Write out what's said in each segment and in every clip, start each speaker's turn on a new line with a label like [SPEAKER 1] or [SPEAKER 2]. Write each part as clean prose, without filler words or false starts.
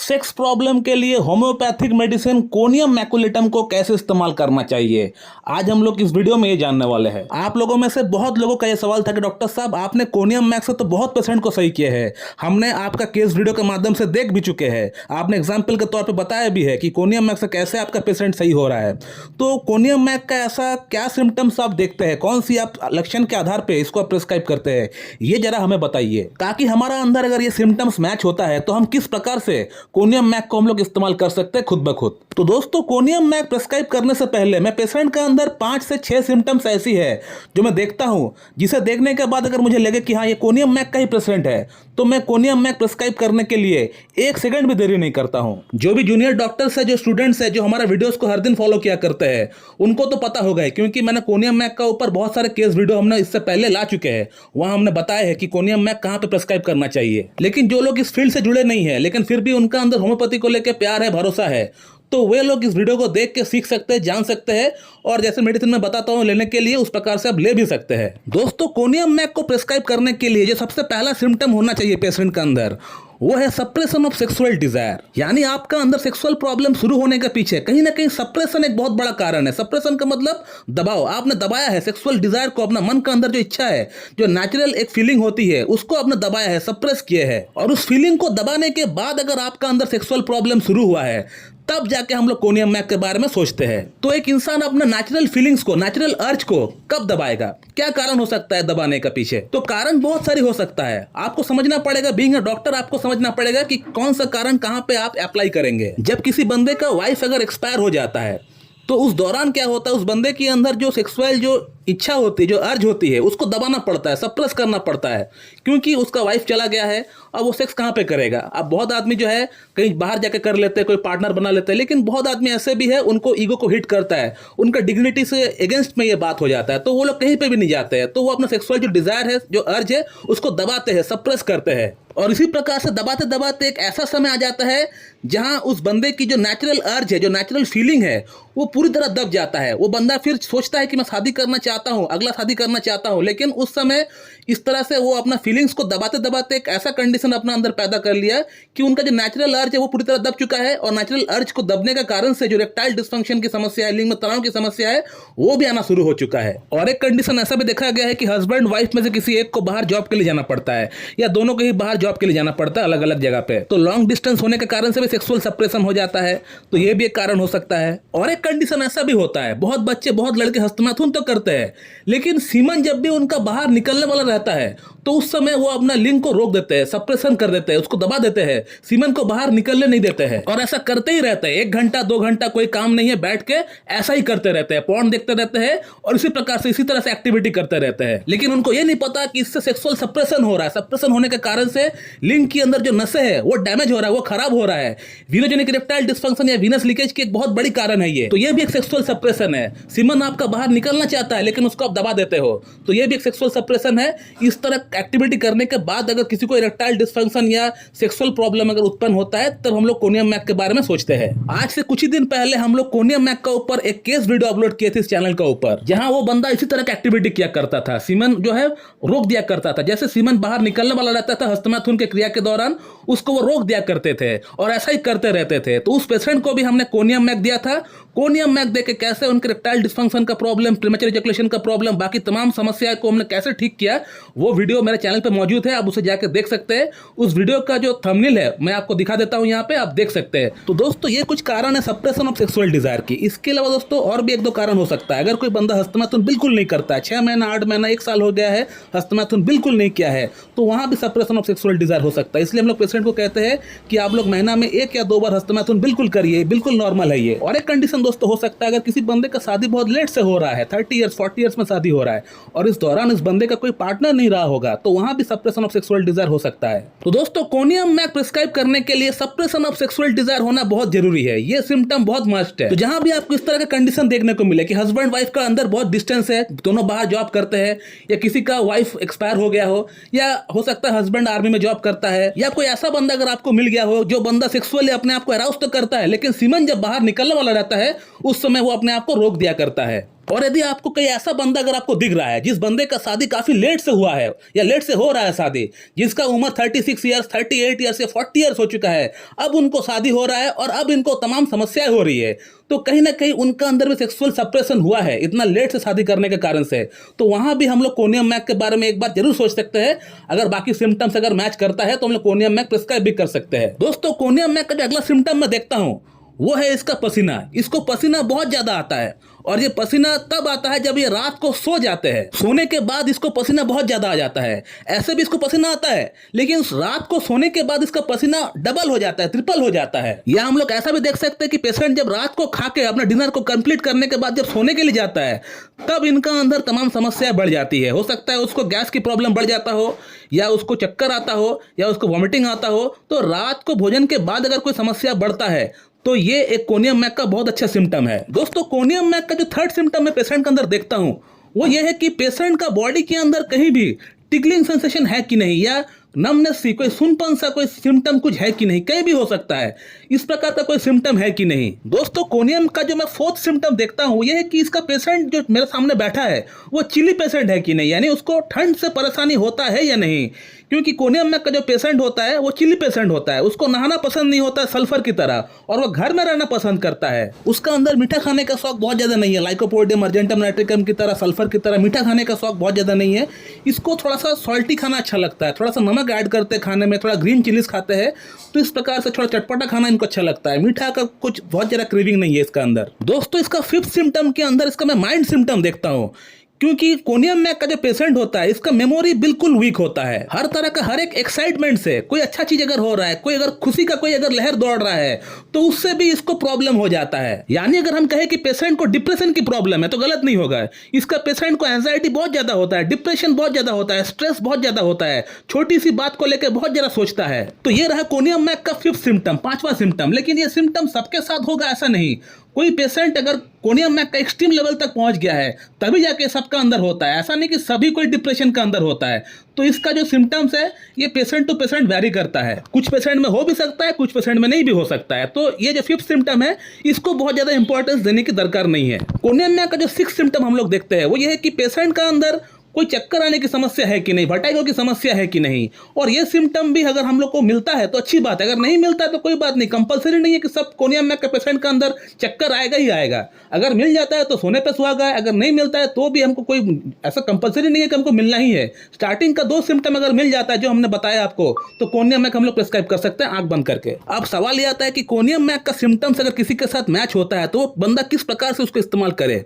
[SPEAKER 1] Sex problem के लिए homeopathic medicine conium maculatum को कैसे इस्तेमाल करना चाहिए, आज हम लोग इस वीडियो में ये जानने वाले हैं। आप लोगों में से बहुत लोगों का ये सवाल था कि डॉक्टर साहब आपने कोनियम मैक से तो बहुत पेशेंट को सही किया है, हमने आपका केस वीडियो के माध्यम से देख भी चुके हैं, आपने एग्जाम्पल के तौर पर बताया भी है कि कोनियम मैक से कैसे आपका पेशेंट सही हो रहा है। तो कोनियम मैक का ऐसा क्या सिम्टम्स आप देखते हैं, कौन सी आप लक्षण के आधार पर इसको आप प्रिस्क्राइब करते हैं, ये जरा हमें बताइए, ताकि हमारा अंदर अगर ये सिम्टम्स मैच होता है तो हम किस प्रकार से कोनियम मैक को हम लोग इस्तेमाल कर सकते हैं खुद ब खुद। तो दोस्तों, कोनियम मैक प्रिस्क्राइब करने से पहले मैं पेशेंट के अंदर 5 से 6 सिम्टम्स ऐसी है जो मैं देखता हूं, जिसे देखने के बाद अगर मुझे लगे कि हाँ ये कोनियम मैक का ही पेशेंट है, तो मैं कोनियम मैक प्रिस्क्राइब करने के लिए 1 सेकंड भी देरी नहीं करता हूं। जो भी जूनियर डॉक्टर्स है, जो स्टूडेंट्स है, जो हमारा वीडियोस को हर दिन फॉलो किया करते हैं, उनको तो पता होगा है, क्योंकि मैंने कोनियम मैक का ऊपर बहुत सारे केस वीडियो हमने इससे पहले ला चुके हैं। वहां हमने बताया है कि कोनियम मैक कहां पे प्रिस्क्राइब करना चाहिए। लेकिन जो लोग इस फील्ड से जुड़े नहीं है, लेकिन फिर भी उनका अंदर होम्योपैथी को लेकर प्यार है, भरोसा है, तो वे लोग इस वीडियो को देख के सीख सकते हैं, जान सकते हैं, और जैसे मेडिसिन में बताता हूं लेने के लिए, उस प्रकार से आप ले भी सकते हैं। दोस्तों, कोनियम मैक को प्रिस्क्राइब करने के लिए जो सबसे पहला सिम्टम होना चाहिए पेशेंट के अंदर, वो है सप्रेशन ऑफ सेक्सुअल डिजायर। यानी आपका अंदर सेक्सुअल प्रॉब्लम शुरू होने के पीछे कहीं ना कहीं सप्रेशन एक बहुत बड़ा कारण है। सप्रेशन का मतलब दबाव, आपने दबाया है सेक्सुअल डिजायर को, अपना मन का अंदर जो इच्छा है, जो नेचुरल एक फीलिंग होती है, उसको आपने दबाया है, सप्रेस किए है, और उस फीलिंग को दबाने के बाद अगर आपका अंदर सेक्सुअल प्रॉब्लम शुरू हुआ है, तब जाके हम लोग कोनियम मैक के बारे में सोचते हैं। तो एक इंसान अपने नेचुरल फीलिंग्स को, नेचुरल अर्ज को कब दबाएगा, क्या कारण हो सकता है दबाने का पीछे? तो कारण बहुत सारी हो सकता है, आपको समझना पड़ेगा, बीइंग अ डॉक्टर आपको समझना पड़ेगा कि कौन सा कारण कहां पे आप अप्लाई करेंगे। जब किसी बंदे का वाइफ अगर एक्सपायर हो जाता है, तो उस दौरान क्या होता है, उस बंदे के अंदर जो सेक्सुअल जो इच्छा होती है, जो अर्ज होती है, उसको दबाना पड़ता है, सप्रेस करना पड़ता है, क्योंकि उसका वाइफ चला गया है। अब वो सेक्स कहाँ पे करेगा? अब बहुत आदमी जो है कहीं बाहर जाके कर लेते हैं, कोई पार्टनर बना लेते हैं, लेकिन बहुत आदमी ऐसे भी है उनको ईगो को हिट करता है, उनका डिग्निटी से अगेंस्ट में ये बात हो जाता है, तो वो लोग कहीं पे भी नहीं जाते हैं, तो वो अपना सेक्सुअल जो डिजायर है, जो अर्ज है, उसको दबाते हैं, सप्रेस करते हैं। और इसी प्रकार से दबाते दबाते एक ऐसा समय आ जाता है जहां उस बंदे की जो नेचुरल अर्ज है, जो नेचुरल फीलिंग है, वो पूरी तरह दब जाता है। वो बंदा फिर सोचता है कि मैं शादी करना चाहता हूं, अगला शादी करना चाहता हूं, लेकिन उस समय इस तरह से वो अपना फीलिंग्स को दबाते दबाते एक ऐसा कंडीशन अपना अंदर पैदा कर लिया कि उनका जो नेचुरल अर्ज है वो पूरी तरह दब चुका है, और नेचुरल अर्ज को दबने का कारण से जो इरेक्टाइल डिस्फंक्शन की समस्या है, लिंग में तनाव की समस्या है, वो भी आना शुरू हो चुका है। और एक कंडीशन ऐसा भी देखा गया है कि हस्बैंड वाइफ में से किसी एक को बाहर जॉब के लिए जाना पड़ता है, या दोनों को ही बाहर जॉब के लिए जाना पड़ता है, अलग अलग जगह पे, तो लॉन्ग डिस्टेंस होने के कारण से भी सेक्सुअल सप्रेशन हो जाता है, तो ये भी एक कारण हो सकता है। और एक कंडीशन ऐसा भी होता है, बहुत बच्चे, बहुत लड़के हस्तनाथुन तो करते हैं, लेकिन सीमन जब भी उनका बाहर निकलने वाला रहता है, तो उस समय वो अपना लिंग को रोक देते हैं, सप्रेशन कर देते हैं, उसको दबा देते हैं, सीमन को बाहर निकलने नहीं देते हैं, और ऐसा करते ही रहते हैं। 1 घंटा 2 घंटा कोई काम नहीं है, बैठ के ऐसा ही करते रहते हैं, पॉर्न देखते रहते हैं, और इसी प्रकार से इसी तरह से एक्टिविटी करते रहते हैं। लेकिन उनको ये नहीं पता कि इससे सेक्सुअल सप्रेशन हो रहा है, सप्रेशन होने के कारण से लिंग के अंदर जो नसें है वो डैमेज हो रहा है, वो खराब हो रहा है। वीनोजेनिक इरेक्टाइल डिस्फंक्शन या वीनस लीकेज की एक बहुत बड़ी कारण है ये, तो ये भी एक सेक्सुअल सप्रेशन है। सीमन आपका बाहर निकलना चाहता है, लेकिन उसको आप दबा देते हो, तो ये भी एक सेक्सुअल सप्रेशन है। इस तरह एक्टिविटी करने के बाद अगर किसी को इरेक्टाइल डिस्फंक्शन या सेक्सुअल प्रॉब्लम अगर उत्पन्न होता है, तब हम लोग कोनियम मैक के बारे में सोचते हैं। आज से कुछ ही दिन पहले हम लोग कोनियम मैक का ऊपर एक केस वीडियो अपलोड किए थे इस चैनल का ऊपर, जहां वो बंदा इसी तरह की एक्टिविटी किया करता था, सीमन जो है रोक दिया करता था। जैसे सीमन बाहर निकलने वाला रहता था हस्तनाथुन के क्रिया के दौरान, उसको वो रोक दिया करते थे, और ऐसा ही करते रहते थे। तो उस पेशेंट को भी हमने कोनियम मैक दिया था। कोनियम मैक देके कैसे उनके इरेक्टाइल डिस्फंक्शन का प्रॉब्लम, प्रीमेच्योर इजैकुलेशन का प्रॉब्लम, बाकी तमाम समस्या को हमने कैसे ठीक किया, वो वीडियो मेरे चैनल पे मौजूद है, आप उसे जाकर देख सकते हैं। उस वीडियो का जो थंबनेल है मैं आपको दिखा देता हूं, यहाँ पे आप देख सकते हैं। तो दोस्तों, ये कुछ कारण है सप्रेशन ऑफ सेक्सुअल डिजायर की। इसके अलावा दोस्तों और भी 1-2 कारण हो सकता है। अगर कोई बंदा हस्तनाथुन बिल्कुल नहीं करता है, 6 महीना 8 महीना 1 साल हो गया है, हस्तनाथुन बिल्कुल नहीं किया है, तो वहां भी सप्रेशन ऑफ सेक्सुअल डिजायर हो सकता है। इसलिए हम लोग पेशेंट को कहते हैं कि आप लोग महीना में 1 या 2 बार हस्तनाथुन बिल्कुल करिए, बिल्कुल नॉर्मल है ये। और एक कंडीशन दोस्तों हो सकता है, अगर किसी बंदे का शादी बहुत लेट से हो रहा है, 30 ईयर्स 40 ईयर्स में शादी हो रहा है, और इस दौरान इस बंदे का कोई पार्टनर नहीं रहा होगा, तो वहां भी सप्रेशन ऑफ सेक्सुअल डिजायर हो सकता है। तो दोस्तों, कोनियम मैक प्रिस्क्राइब करने के लिए सप्रेशन ऑफ सेक्सुअल डिजायर होना बहुत जरूरी है, ये सिम्टम बहुत मस्ट है। तो जहां भी आपको इस तरह का कंडीशन देखने को मिले कि हस्बैंड वाइफ का अंदर बहुत डिस्टेंस है, दोनों बाहर जॉब करते हैं, या किसी का वाइफ एक्सपायर हो गया हो, या हो सकता है हस्बैंड आर्मी में जॉब करता है, या कोई ऐसा बंदा अगर आपको मिल गया हो जो बंदा सेक्सुअली अपने आप को अराउज तो करता है, लेकिन सीमन जब बाहर निकलने वाला रहता है, उस समय वो अपने आप को रोक दिया करता है, और यदि आपको कोई ऐसा बंदा अगर आपको दिख रहा है जिस बंदे का शादी काफी लेट से हुआ है या लेट से हो रहा है शादी, जिसका उम्र 36 ईयर्स 38 ईयर्स या 40 ईयर्स हो चुका है, अब उनको शादी हो रहा है और अब इनको तमाम समस्याएं हो रही है, तो कहीं ना कहीं उनका अंदर भी सेक्सुअल सप्रेशन हुआ है इतना लेट से शादी करने के कारण से, तो वहां भी हम लोग कोनियम मैक के बारे में एक बार जरूर सोच सकते हैं। अगर बाकी सिम्टम्स अगर मैच करता है तो हम लोग कोनियम मैक प्रिस्क्राइब भी कर सकते हैं। दोस्तों, कोनियम मैक का जो अगला सिम्टम मैं देखता हूं वो है इसका पसीना। इसको पसीना बहुत ज्यादा आता है और ये पसीना तब आता है जब ये रात को सो जाते हैं। सोने के बाद इसको पसीना बहुत ज्यादा आ जाता है। ऐसे भी इसको पसीना आता है, लेकिन रात को सोने के बाद इसका पसीना डबल हो जाता है, ट्रिपल हो जाता है। या हम लोग ऐसा भी देख सकते हैं कि पेशेंट जब रात को खा के अपना डिनर को कंप्लीट करने के बाद जब सोने के लिए जाता है, तब इनका अंदर तमाम समस्याएं बढ़ जाती है। हो सकता है उसको गैस की प्रॉब्लम बढ़ जाता हो, या उसको चक्कर आता हो, या उसको वॉमिटिंग आता हो। तो रात को भोजन के बाद अगर कोई समस्या बढ़ता है तो ये एक कोनियम मैक का बहुत अच्छा सिम्टम है। दोस्तों, कोनियम मैक का जो थर्ड सिम्टम मैं पेशेंट के अंदर देखता हूं वो ये है कि पेशेंट का बॉडी के अंदर कहीं भी टिकलिंग सेंसेशन है कि नहीं, या नमनेस सी कोई सुनपन सा कोई सिम्टम कुछ है कि नहीं, कहीं भी हो सकता है। इस प्रकार का कोई सिम्टम है कि नहीं। दोस्तों, कोनियम का जो मैं फोर्थ सिम्टम देखता हूं यह है कि इसका पेशेंट जो मेरे सामने बैठा है वो चिली पेशेंट है कि नहीं, यानी उसको ठंड से परेशानी होता है या नहीं। क्योंकि कोनियम मैक का जो पेशेंट होता है वो चिली पेशेंट होता है, उसको नहाना पसंद नहीं होता है सल्फर की तरह, और वो घर में रहना पसंद करता है। उसका अंदर मीठा खाने का शौक बहुत ज्यादा नहीं है, लाइकोपोडियम अर्जेंटम नाइट्रिकम की तरह, सल्फर की तरह मीठा खाने का शौक बहुत ज्यादा नहीं है। इसको थोड़ा सा सॉल्टी खाना अच्छा लगता है, थोड़ा सा नमक ऐड करते हैं खाने में, थोड़ा ग्रीन चिलीज खाते हैं, तो इस प्रकार से थोड़ा चटपटा खाना इनको अच्छा लगता है। मीठा का कुछ बहुत ज्यादा क्रेविंग नहीं है इसका अंदर। दोस्तों, इसका फिफ्थ सिम्टम के अंदर इसका मैं माइंड सिम्टम देखता हूँ। क्योंकि कोनियम मैक का जो पेशेंट होता है इसका मेमोरी बिल्कुल वीक होता है। हर तरह का हर एक एक्साइटमेंट से कोई अच्छा चीज अगर हो रहा है, कोई अगर खुशी का कोई अगर लहर दौड़ रहा है, तो उससे भी इसको प्रॉब्लम हो जाता है। यानी अगर हम कहें कि पेशेंट को डिप्रेशन की प्रॉब्लम है तो गलत नहीं होगा। इसका पेशेंट को एंजाइटी बहुत ज्यादा होता है, डिप्रेशन बहुत ज्यादा होता है, स्ट्रेस बहुत ज्यादा होता है, छोटी सी बात को लेकर बहुत ज्यादा सोचता है। तो ये रहा कोनियम मैक का फिफ्थ सिम्टम, पांचवा सिम्टम। लेकिन ये सिम्टम सबके साथ होगा ऐसा नहीं। कोई पेशेंट अगर कोनियम मैक का एक्सट्रीम लेवल तक पहुंच गया है तभी जाके सबका अंदर होता है, ऐसा नहीं कि सभी कोई डिप्रेशन का अंदर होता है। तो इसका जो सिम्टम्स है ये पेशेंट टू पेशेंट वेरी करता है, कुछ पेशेंट में हो भी सकता है, कुछ पेशेंट में नहीं भी हो सकता है। तो ये जो फिफ्थ सिम्टम है इसको बहुत ज्यादा इंपॉर्टेंस देने की दरकार नहीं है। कोनियम मैक का जो सिक्स्थ सिम्टम हम लोग देखते हैं वो ये है कि पेशेंट का अंदर कोई चक्कर आने की समस्या है कि नहीं, वर्टिगो की समस्या है कि नहीं। और ये सिम्टम भी अगर हम लोग को मिलता है तो अच्छी बात है, अगर नहीं मिलता है तो कोई बात नहीं। कंपलसरी नहीं है कि सब कोनियम मैक के पेशेंट का अंदर चक्कर आएगा ही आएगा। अगर मिल जाता है तो सोने पे सुहागा है, अगर नहीं मिलता है तो भी हमको कोई ऐसा कंपलसरी नहीं है कि हमको मिलना ही है। स्टार्टिंग का 2 सिम्टम अगर मिल जाता है जो हमने बताया आपको, तो कोनियम मैक हम लोग प्रिस्क्राइब कर सकते हैं आंख बंद करके। अब सवाल ये आता है कि कोनियम मैक का सिम्टम्स अगर किसी के साथ मैच होता है तो बंदा किस प्रकार से उसको इस्तेमाल करे।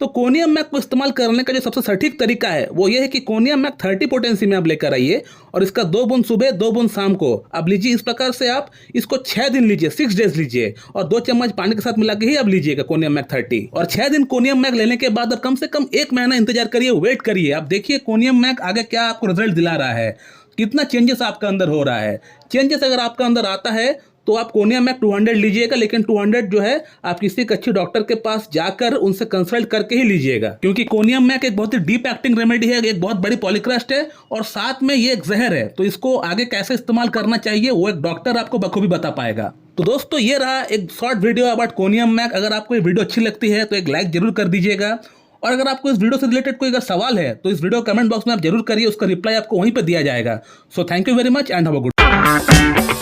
[SPEAKER 1] तो कोनियम मैक को इस्तेमाल करने का जो सबसे सटीक तरीका है वो ये है कि कोनियम मैक 30 पोटेंसी में आप लेकर आइए और इसका 2 बूंद सुबह 2 बूंद शाम को आप लीजिए। इस प्रकार से आप इसको 6 दिन लीजिए, 6 डेज लीजिए, और 2 चम्मच पानी के साथ मिला के ही आप लीजिएगा कोनियम मैक 30। और 6 दिन कोनियम मैक लेने के बाद आप कम से कम 1 महीना इंतजार करिए, वेट करिए। आप देखिए कोनियम मैक आगे क्या आपको रिजल्ट दिला रहा है, कितना चेंजेस आपका अंदर हो रहा है। चेंजेस अगर आपका अंदर आता है तो आप कोनियम मैक 200 लीजिएगा, लेकिन 200 जो है आप किसी एक अच्छे डॉक्टर के पास जाकर उनसे कंसल्ट करके ही लीजिएगा। क्योंकि कोनियम मैक एक बहुत ही डीप एक्टिंग रेमेडी है, एक बहुत बड़ी पॉलीक्रस्ट है और साथ में ये एक जहर है। तो इसको आगे कैसे इस्तेमाल करना चाहिए वो एक डॉक्टर आपको बखूबी बता पाएगा। तो दोस्तों, ये रहा एक short video about conium mac. अगर आपको ये वीडियो अच्छी लगती है तो एक लाइक जरूर कर दीजिएगा, और अगर आपको इस वीडियो से रिलेटेड कोई अगर सवाल है तो इस वीडियो कमेंट बॉक्स में आप जरूर करिए, उसका रिप्लाई आपको वहीं पर दिया जाएगा। So thank you very much and have a good day.